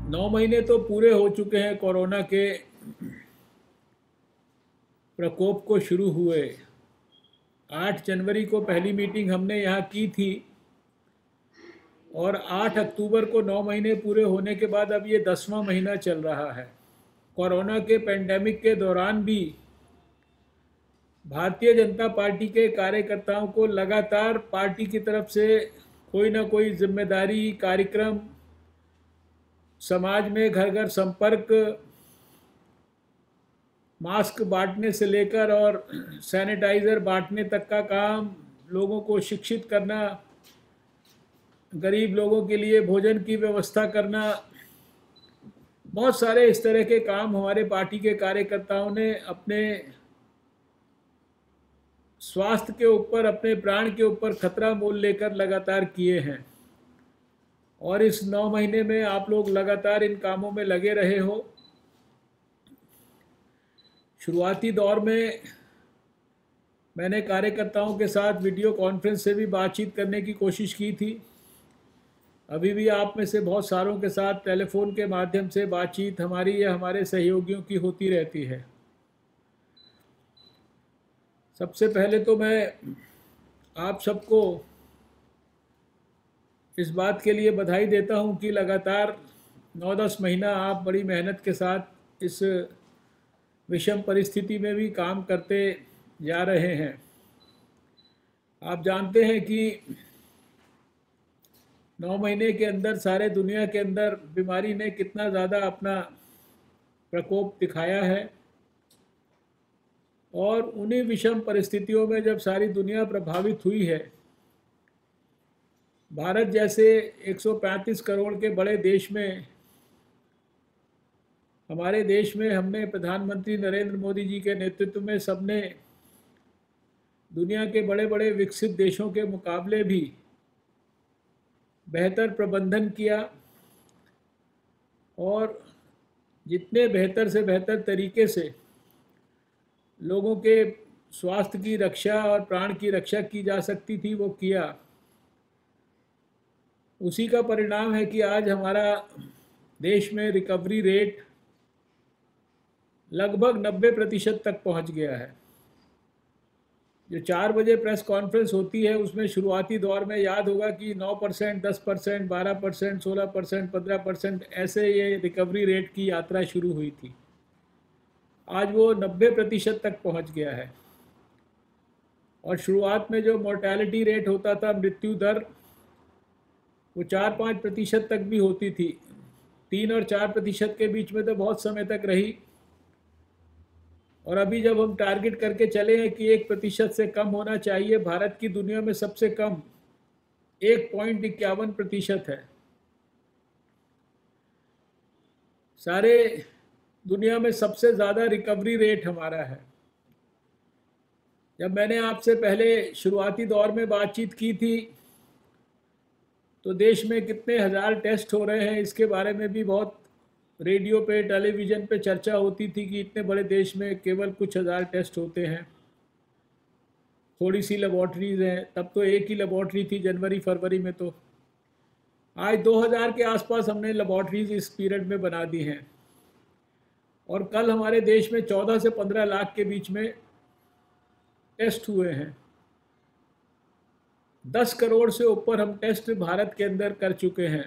9 महीने तो पूरे हो चुके हैं कोरोना के प्रकोप को शुरू हुए। 8 जनवरी को पहली मीटिंग हमने यहाँ की थी और 8 अक्टूबर को 9 महीने पूरे होने के बाद अब ये 10वां महीना चल रहा है। कोरोना के पेंडेमिक के दौरान भी भारतीय जनता पार्टी के कार्यकर्ताओं को लगातार पार्टी की तरफ से कोई ना कोई जिम्मेदारी कार्यक्रम, समाज में घर घर संपर्क, मास्क बांटने से लेकर और सैनिटाइज़र बांटने तक का काम, लोगों को शिक्षित करना, गरीब लोगों के लिए भोजन की व्यवस्था करना, बहुत सारे इस तरह के काम हमारे पार्टी के कार्यकर्ताओं ने अपने स्वास्थ्य के ऊपर, अपने प्राण के ऊपर खतरा मोल लेकर लगातार किए हैं। और इस 9 महीने में आप लोग लगातार इन कामों में लगे रहे हो। शुरुआती दौर में मैंने कार्यकर्ताओं के साथ वीडियो कॉन्फ्रेंस से भी बातचीत करने की कोशिश की थी। अभी भी आप में से बहुत सारों के साथ टेलीफोन के माध्यम से बातचीत हमारी या हमारे सहयोगियों की होती रहती है। सबसे पहले तो मैं आप सबको इस बात के लिए बधाई देता हूं कि लगातार 9-10 महीना आप बड़ी मेहनत के साथ इस विषम परिस्थिति में भी काम करते जा रहे हैं। आप जानते हैं कि 9 महीने के अंदर सारे दुनिया के अंदर बीमारी ने कितना ज़्यादा अपना प्रकोप दिखाया है। और उन्हीं विषम परिस्थितियों में जब सारी दुनिया प्रभावित हुई है, भारत जैसे 135 करोड़ के बड़े देश में, हमारे देश में हमने प्रधानमंत्री नरेंद्र मोदी जी के नेतृत्व में सबने दुनिया के बड़े बड़े विकसित देशों के मुकाबले भी बेहतर प्रबंधन किया और जितने बेहतर से बेहतर तरीके से लोगों के स्वास्थ्य की रक्षा और प्राण की रक्षा की जा सकती थी वो किया। उसी का परिणाम है कि आज हमारा देश में रिकवरी रेट लगभग 90% तक पहुंच गया है। जो 4 बजे प्रेस कॉन्फ्रेंस होती है उसमें शुरुआती दौर में याद होगा कि 9%, 10%, 12%, 16%, 15% ऐसे ये रिकवरी रेट की यात्रा शुरू हुई थी। आज वो 90% तक पहुंच गया है। और शुरुआत में जो मोर्टेलिटी रेट होता था, मृत्यु दर, वो 4-5% तक भी होती थी। 3 और 4% के बीच में तो बहुत समय तक रही। और अभी जब हम टारगेट करके चले हैं कि 1% से कम होना चाहिए, भारत की दुनिया में सबसे कम 1.51% है। सारे दुनिया में सबसे ज़्यादा रिकवरी रेट हमारा है। जब मैंने आपसे पहले शुरुआती दौर में बातचीत की थी तो देश में कितने हज़ार टेस्ट हो रहे हैं इसके बारे में भी बहुत रेडियो पे, टेलीविज़न पे चर्चा होती थी कि इतने बड़े देश में केवल कुछ हज़ार टेस्ट होते हैं, थोड़ी सी लेबॉर्ट्रीज़ हैं। तब तो एक ही लेबॉर्ट्री थी जनवरी फरवरी में। तो आज 2000 के आसपास हमने लेबॉर्ट्रीज़ इस पीरियड में बना दी हैं। और कल हमारे देश में 14 से 15 लाख के बीच में टेस्ट हुए हैं। 10 करोड़ से ऊपर हम टेस्ट भारत के अंदर कर चुके हैं।